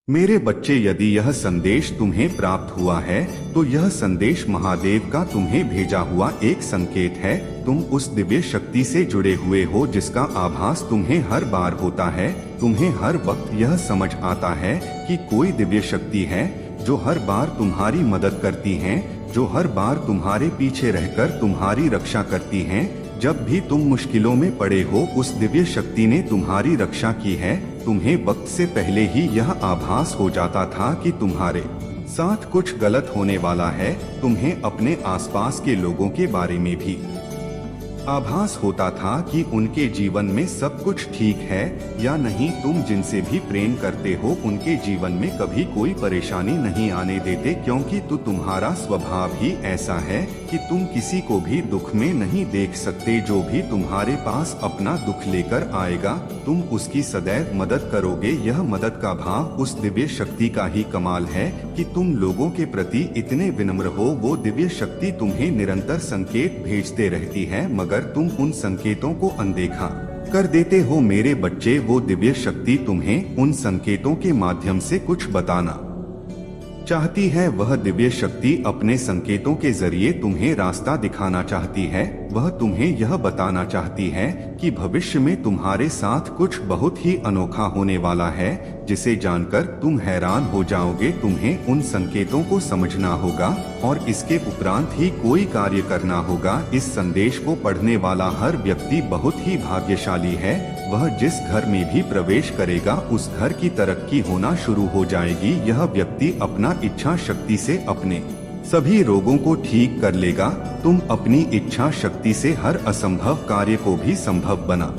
मेरे बच्चे, यदि यह संदेश तुम्हें प्राप्त हुआ है तो यह संदेश महादेव का तुम्हें भेजा हुआ एक संकेत है। तुम उस दिव्य शक्ति से जुड़े हुए हो जिसका आभास तुम्हें हर बार होता है। तुम्हें हर वक्त यह समझ आता है कि कोई दिव्य शक्ति है जो हर बार तुम्हारी मदद करती है, जो हर बार तुम्हारे पीछे रहकर तुम्हारी रक्षा करती है। जब भी तुम मुश्किलों में पड़े हो, उस दिव्य शक्ति ने तुम्हारी रक्षा की है। तुम्हें वक्त से पहले ही यह आभास हो जाता था कि तुम्हारे साथ कुछ गलत होने वाला है। तुम्हें अपने आसपास के लोगों के बारे में भी आभास होता था कि उनके जीवन में सब कुछ ठीक है या नहीं। तुम जिनसे भी प्रेम करते हो उनके जीवन में कभी कोई परेशानी नहीं आने देते, क्योंकि तुम्हारा स्वभाव ही ऐसा है कि तुम किसी को भी दुख में नहीं देख सकते। जो भी तुम्हारे पास अपना दुख लेकर आएगा, तुम उसकी सदैव मदद करोगे। यह मदद का भाव उस दिव्य शक्ति का ही कमाल है कि तुम लोगों के प्रति इतने विनम्र हो। वो दिव्य शक्ति तुम्हें निरंतर संकेत भेजते रहती है, मगर तुम उन संकेतों को अनदेखा कर देते हो। मेरे बच्चे, वो दिव्य शक्ति तुम्हें उन संकेतों के माध्यम से कुछ बताना चाहती है। वह दिव्य शक्ति अपने संकेतों के जरिए तुम्हें रास्ता दिखाना चाहती है। वह तुम्हें यह बताना चाहती है कि भविष्य में तुम्हारे साथ कुछ बहुत ही अनोखा होने वाला है, जिसे जानकर तुम हैरान हो जाओगे। तुम्हें उन संकेतों को समझना होगा और इसके उपरांत ही कोई कार्य करना होगा। इस संदेश को पढ़ने वाला हर व्यक्ति बहुत ही भाग्यशाली है। वह जिस घर में भी प्रवेश करेगा, उस घर की तरक्की होना शुरू हो जाएगी। यह व्यक्ति अपना इच्छा शक्ति से अपने सभी रोगों को ठीक कर लेगा। तुम अपनी इच्छा शक्ति से हर असंभव कार्य को भी संभव बना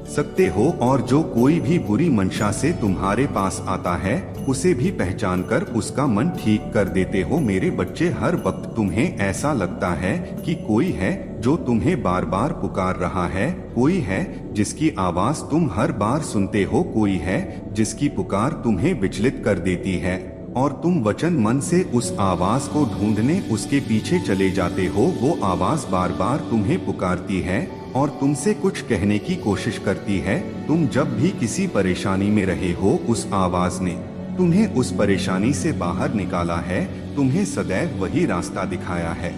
सकते हो, और जो कोई भी बुरी मंशा से तुम्हारे पास आता है उसे भी पहचान कर उसका मन ठीक कर देते हो। मेरे बच्चे, हर वक्त तुम्हें ऐसा लगता है कि कोई है जो तुम्हें बार बार पुकार रहा है, कोई है जिसकी आवाज तुम हर बार सुनते हो, कोई है जिसकी पुकार तुम्हें विचलित कर देती है और तुम वचन मन से उस आवाज को ढूंढने उसके पीछे चले जाते हो। वो आवाज बार बार तुम्हें पुकारती है और तुमसे कुछ कहने की कोशिश करती है। तुम जब भी किसी परेशानी में रहे हो, उस आवाज ने तुम्हें उस परेशानी से बाहर निकाला है, तुम्हें सदैव वही रास्ता दिखाया है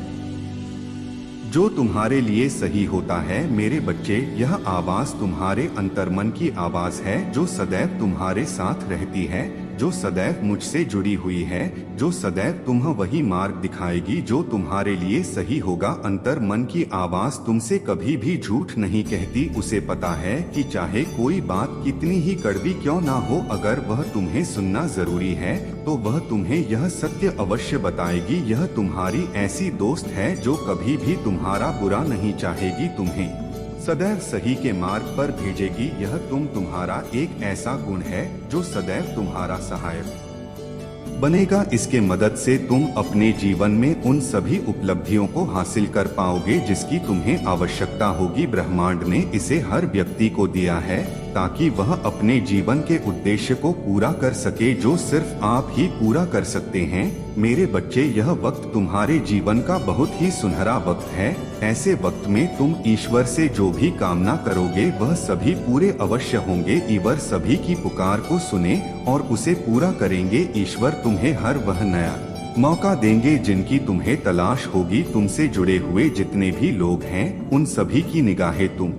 जो तुम्हारे लिए सही होता है। मेरे बच्चे, यह आवाज तुम्हारे अंतर्मन की आवाज है जो सदैव तुम्हारे साथ रहती है, जो सदैव मुझसे जुड़ी हुई है, जो सदैव तुम्हें वही मार्ग दिखाएगी जो तुम्हारे लिए सही होगा। अंतर मन की आवाज तुमसे कभी भी झूठ नहीं कहती। उसे पता है कि चाहे कोई बात कितनी ही कड़वी क्यों ना हो, अगर वह तुम्हें सुनना जरूरी है तो वह तुम्हें यह सत्य अवश्य बताएगी। यह तुम्हारी ऐसी दोस्त है जो कभी भी तुम्हारा बुरा नहीं चाहेगी, तुम्हें सदैव सही के मार्ग पर भेजेगी। यह तुम्हारा एक ऐसा गुण है जो सदैव तुम्हारा सहायक बनेगा। इसके मदद से तुम अपने जीवन में उन सभी उपलब्धियों को हासिल कर पाओगे जिसकी तुम्हें आवश्यकता होगी। ब्रह्मांड ने इसे हर व्यक्ति को दिया है ताकि वह अपने जीवन के उद्देश्य को पूरा कर सके, जो सिर्फ आप ही पूरा कर सकते हैं। मेरे बच्चे, यह वक्त तुम्हारे जीवन का बहुत ही सुनहरा वक्त है। ऐसे वक्त में तुम ईश्वर से जो भी कामना करोगे वह सभी पूरे अवश्य होंगे। ईश्वर सभी की पुकार को सुने और उसे पूरा करेंगे। ईश्वर तुम्हें हर वह नया मौका देंगे जिनकी तुम्हें तलाश होगी। तुमसे जुड़े हुए जितने भी लोग हैं उन सभी की निगाहें तुम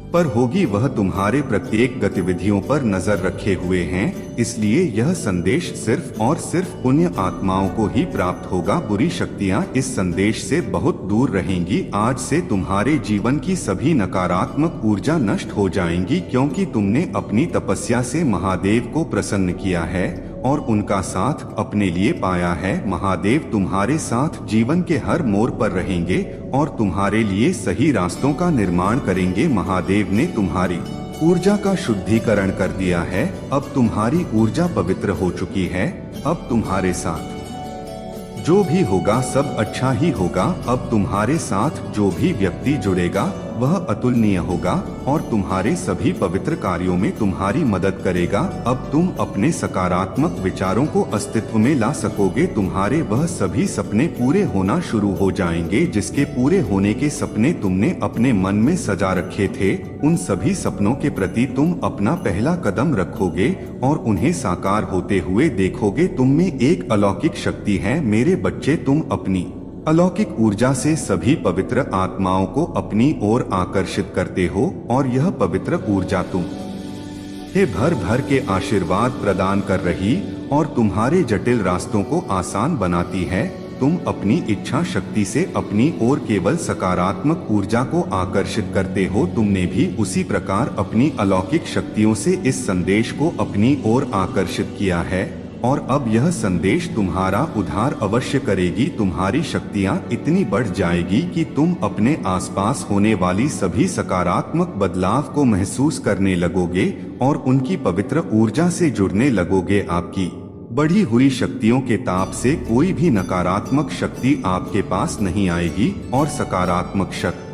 पर होगी। वह तुम्हारे प्रत्येक गतिविधियों पर नजर रखे हुए हैं, इसलिए यह संदेश सिर्फ और सिर्फ पुण्य आत्माओं को ही प्राप्त होगा। बुरी शक्तियां इस संदेश से बहुत दूर रहेंगी। आज से तुम्हारे जीवन की सभी नकारात्मक ऊर्जा नष्ट हो जाएंगी, क्योंकि तुमने अपनी तपस्या से महादेव को प्रसन्न किया है और उनका साथ अपने लिए पाया है। महादेव तुम्हारे साथ जीवन के हर मोड़ पर रहेंगे और तुम्हारे लिए सही रास्तों का निर्माण करेंगे। महादेव ने तुम्हारी ऊर्जा का शुद्धिकरण कर दिया है। अब तुम्हारी ऊर्जा पवित्र हो चुकी है। अब तुम्हारे साथ जो भी होगा सब अच्छा ही होगा। अब तुम्हारे साथ जो भी व्यक्ति जुड़ेगा वह अतुलनीय होगा और तुम्हारे सभी पवित्र कार्यों में तुम्हारी मदद करेगा। अब तुम अपने सकारात्मक विचारों को अस्तित्व में ला सकोगे। तुम्हारे वह सभी सपने पूरे होना शुरू हो जाएंगे जिसके पूरे होने के सपने तुमने अपने मन में सजा रखे थे। उन सभी सपनों के प्रति तुम अपना पहला कदम रखोगे और उन्हें साकार होते हुए देखोगे। तुम में एक अलौकिक शक्ति है मेरे बच्चे। तुम अपनी अलौकिक ऊर्जा से सभी पवित्र आत्माओं को अपनी ओर आकर्षित करते हो और यह पवित्र ऊर्जा तुम्हें भर भर के आशीर्वाद प्रदान कर रही और तुम्हारे जटिल रास्तों को आसान बनाती है। तुम अपनी इच्छा शक्ति से अपनी ओर केवल सकारात्मक ऊर्जा को आकर्षित करते हो। तुमने भी उसी प्रकार अपनी अलौकिक शक्तियों से इस संदेश को अपनी ओर आकर्षित किया है और अब यह संदेश तुम्हारा उद्धार अवश्य करेगी। तुम्हारी शक्तियाँ इतनी बढ़ जाएगी कि तुम अपने आसपास होने वाली सभी सकारात्मक बदलाव को महसूस करने लगोगे और उनकी पवित्र ऊर्जा से जुड़ने लगोगे। आपकी बढ़ी हुई शक्तियों के ताप से कोई भी नकारात्मक शक्ति आपके पास नहीं आएगी और सकारात्मक शक्ति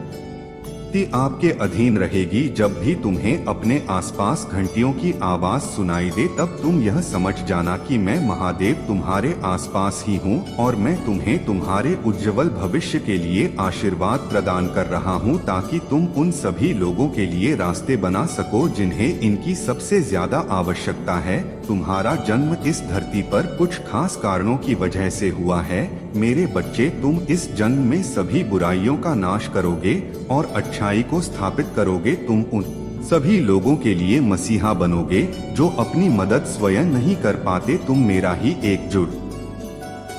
आपके अधीन रहेगी। जब भी तुम्हें अपने आसपास घंटियों की आवाज सुनाई दे तब तुम यह समझ जाना कि मैं महादेव तुम्हारे आसपास ही हूँ और मैं तुम्हें तुम्हारे उज्जवल भविष्य के लिए आशीर्वाद प्रदान कर रहा हूँ ताकि तुम उन सभी लोगों के लिए रास्ते बना सको जिन्हें इनकी सबसे ज्यादा आवश्यकता है। तुम्हारा जन्म इस धरती पर कुछ खास कारणों की वजह से हुआ है मेरे बच्चे। तुम इस जन्म में सभी बुराइयों का नाश करोगे और अच्छाई को स्थापित करोगे। तुम उन सभी लोगों के लिए मसीहा बनोगे जो अपनी मदद स्वयं नहीं कर पाते। तुम मेरा ही एकजुट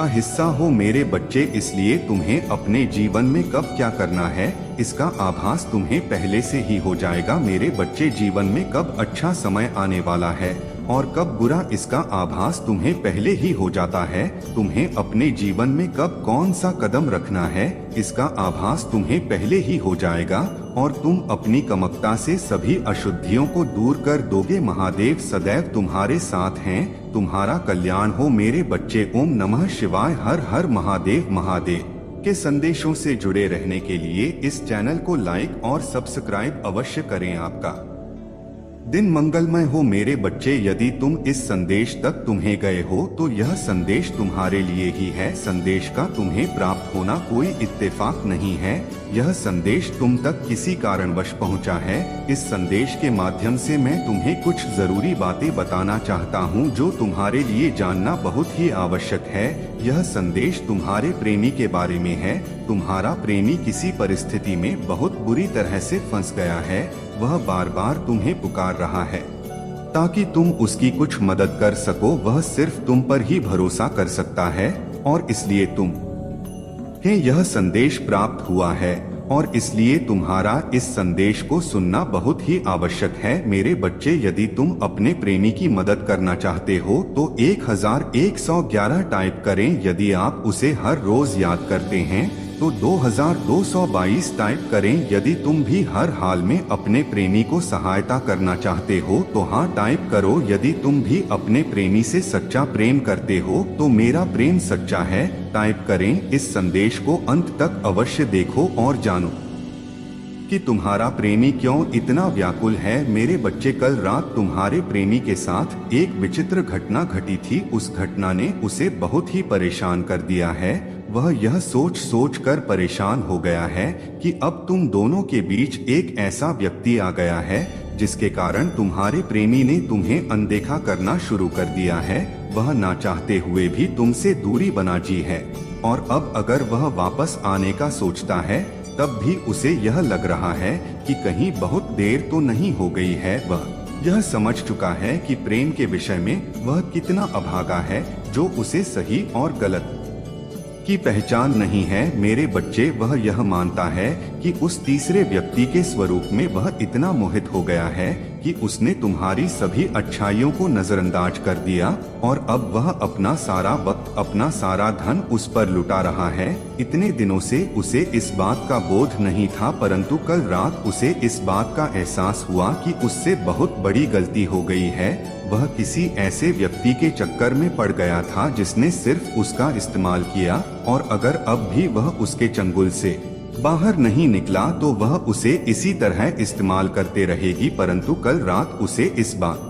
हिस्सा हो मेरे बच्चे। इसलिए तुम्हें अपने जीवन में कब क्या करना है इसका आभास तुम्हें पहले से ही हो जाएगा मेरे बच्चे। जीवन में कब अच्छा समय आने वाला है और कब बुरा इसका आभास तुम्हें पहले ही हो जाता है। तुम्हें अपने जीवन में कब कौन सा कदम रखना है इसका आभास तुम्हें पहले ही हो जाएगा और तुम अपनी कमकता से सभी अशुद्धियों को दूर कर दोगे। महादेव सदैव तुम्हारे साथ हैं। तुम्हारा कल्याण हो मेरे बच्चे। ओम नमः शिवाय। हर हर महादेव। महादेव के संदेशों से जुड़े रहने के लिए इस चैनल को लाइक और सब्सक्राइब अवश्य करें। आपका दिन मंगलमय हो मेरे बच्चे। यदि तुम इस संदेश तक तुम्हें गए हो तो यह संदेश तुम्हारे लिए ही है। संदेश का तुम्हें प्राप्त होना कोई इत्तेफाक नहीं है। यह संदेश तुम तक किसी कारणवश पहुंचा है। इस संदेश के माध्यम से मैं तुम्हें कुछ जरूरी बातें बताना चाहता हूं जो तुम्हारे लिए जानना बहुत ही आवश्यक है। यह संदेश तुम्हारे प्रेमी के बारे में है। तुम्हारा प्रेमी किसी परिस्थिति में बहुत बुरी तरह से फंस गया है। वह बार बार तुम्हें पुकार रहा है ताकि तुम उसकी कुछ मदद कर सको। वह सिर्फ तुम पर ही भरोसा कर सकता है और इसलिए तुम्हें यह संदेश प्राप्त हुआ है और इसलिए तुम्हारा इस संदेश को सुनना बहुत ही आवश्यक है मेरे बच्चे। यदि तुम अपने प्रेमी की मदद करना चाहते हो तो 1111 टाइप करें। यदि आप उसे हर रोज याद करते हैं तो 2222 टाइप करें। यदि तुम भी हर हाल में अपने प्रेमी को सहायता करना चाहते हो तो हाँ टाइप करो। यदि तुम भी अपने प्रेमी से सच्चा प्रेम करते हो तो मेरा प्रेम सच्चा है टाइप करें। इस संदेश को अंत तक अवश्य देखो और जानो कि तुम्हारा प्रेमी क्यों इतना व्याकुल है मेरे बच्चे। कल रात तुम्हारे प्रेमी के साथ एक विचित्र घटना घटी थी। उस घटना ने उसे बहुत ही परेशान कर दिया है। वह यह सोच सोच कर परेशान हो गया है कि अब तुम दोनों के बीच एक ऐसा व्यक्ति आ गया है जिसके कारण तुम्हारे प्रेमी ने तुम्हें अनदेखा करना शुरू कर दिया है। वह ना चाहते हुए भी तुमसे दूरी बना जी है और अब अगर वह वापस आने का सोचता है तब भी उसे यह लग रहा है कि कहीं बहुत देर तो नहीं हो गई है। वह यह समझ चुका है कि प्रेम के विषय में वह कितना अभागा है जो उसे सही और गलत की पहचान नहीं है मेरे बच्चे। वह यह मानता है कि उस तीसरे व्यक्ति के स्वरूप में वह इतना मोहित हो गया है कि उसने तुम्हारी सभी अच्छाइयों को नजरअंदाज कर दिया और अब वह अपना सारा वक्त अपना सारा धन उस पर लुटा रहा है। इतने दिनों से उसे इस बात का बोध नहीं था परंतु कल रात उसे इस बात का एहसास हुआ कि उससे बहुत बड़ी गलती हो गई है। वह किसी ऐसे व्यक्ति के चक्कर में पड़ गया था जिसने सिर्फ उसका इस्तेमाल किया और अगर अब भी वह उसके चंगुल से बाहर नहीं निकला तो वह उसे इसी तरह इस्तेमाल करते रहेगी, परंतु कल रात उसे इस बात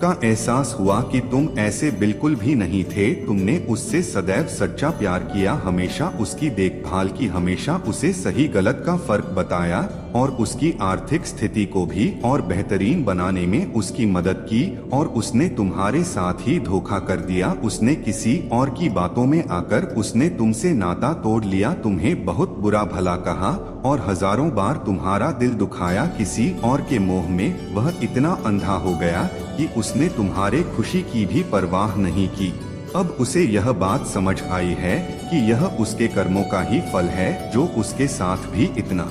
का एहसास हुआ कि तुम ऐसे बिल्कुल भी नहीं थे। तुमने उससे सदैव सच्चा प्यार किया, हमेशा उसकी देखभाल की, हमेशा उसे सही गलत का फर्क बताया और उसकी आर्थिक स्थिति को भी और बेहतरीन बनाने में उसकी मदद की। और उसने तुम्हारे साथ ही धोखा कर दिया। उसने किसी और की बातों में आकर उसने तुमसे नाता तोड़ लिया, तुम्हें बहुत बुरा भला कहा और हजारों बार तुम्हारा दिल दुखाया। किसी और के मोह में वह इतना अंधा हो गया कि उसने तुम्हारे खुशी की भी परवाह नहीं की। अब उसे यह बात समझ आई है कि यह उसके कर्मों का ही फल है जो उसके साथ भी इतना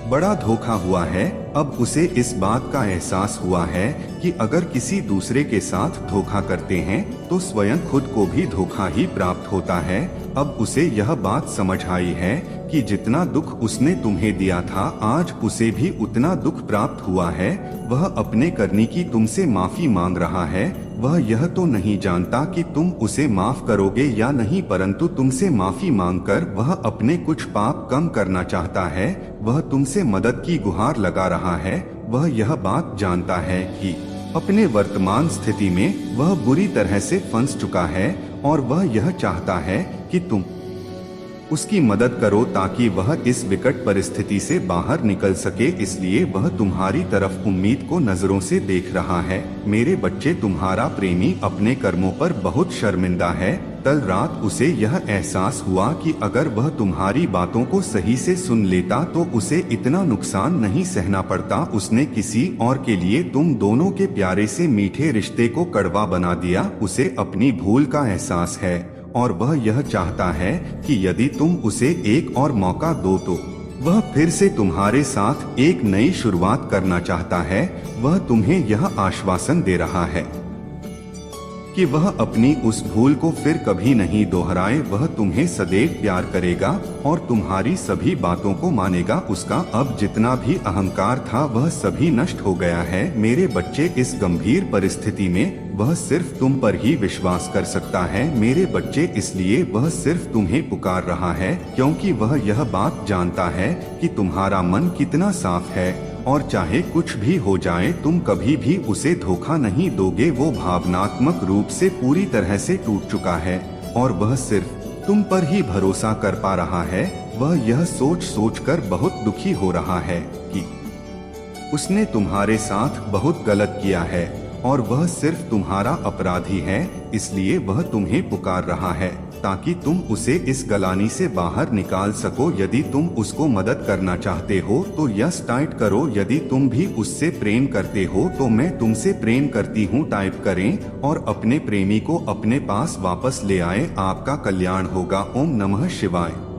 बड़ा धोखा हुआ है। अब उसे इस बात का एहसास हुआ है कि अगर किसी दूसरे के साथ धोखा करते हैं तो स्वयं खुद को भी धोखा ही प्राप्त होता है। अब उसे यह बात समझ आई है कि जितना दुख उसने तुम्हें दिया था आज उसे भी उतना दुख प्राप्त हुआ है। वह अपने करनी की तुमसे माफी मांग रहा है। वह यह तो नहीं जानता कि तुम उसे माफ करोगे या नहीं, परंतु तुमसे माफी मांगकर वह अपने कुछ पाप कम करना चाहता है। वह तुमसे मदद की गुहार लगा रहा है। वह यह बात जानता है कि अपने वर्तमान स्थिति में वह बुरी तरह से फंस चुका है और वह यह चाहता है कि तुम उसकी मदद करो ताकि वह इस विकट परिस्थिति से बाहर निकल सके। इसलिए वह तुम्हारी तरफ उम्मीद को नजरों से देख रहा है। मेरे बच्चे, तुम्हारा प्रेमी अपने कर्मों पर बहुत शर्मिंदा है। कल रात उसे यह एहसास हुआ कि अगर वह तुम्हारी बातों को सही से सुन लेता तो उसे इतना नुकसान नहीं सहना पड़ता। उसने किसी और के लिए तुम दोनों के प्यारे से मीठे रिश्ते को कड़वा बना दिया। उसे अपनी भूल का एहसास है और वह यह चाहता है कि यदि तुम उसे एक और मौका दो तो वह फिर से तुम्हारे साथ एक नई शुरुआत करना चाहता है। वह तुम्हें यह आश्वासन दे रहा है कि वह अपनी उस भूल को फिर कभी नहीं दोहराए। वह तुम्हें सदैव प्यार करेगा और तुम्हारी सभी बातों को मानेगा। उसका अब जितना भी अहंकार था वह सभी नष्ट हो गया है। मेरे बच्चे, इस गंभीर परिस्थिति में वह सिर्फ तुम पर ही विश्वास कर सकता है। मेरे बच्चे, इसलिए वह सिर्फ तुम्हें पुकार रहा है क्योंकि वह यह बात जानता है कि तुम्हारा मन कितना साफ है और चाहे कुछ भी हो जाए तुम कभी भी उसे धोखा नहीं दोगे। वो भावनात्मक रूप से पूरी तरह से टूट चुका है और वह सिर्फ तुम पर ही भरोसा कर पा रहा है। वह यह सोच सोचकर बहुत दुखी हो रहा है कि उसने तुम्हारे साथ बहुत गलत किया है और वह सिर्फ तुम्हारा अपराधी है। इसलिए वह तुम्हें पुकार रहा है ताकि तुम उसे इस गलानी से बाहर निकाल सको। यदि तुम उसको मदद करना चाहते हो तो यस टाइप करो। यदि तुम भी उससे प्रेम करते हो तो मैं तुमसे प्रेम करती हूँ टाइप करें और अपने प्रेमी को अपने पास वापस ले आए। आपका कल्याण होगा। ओम नमः शिवाय।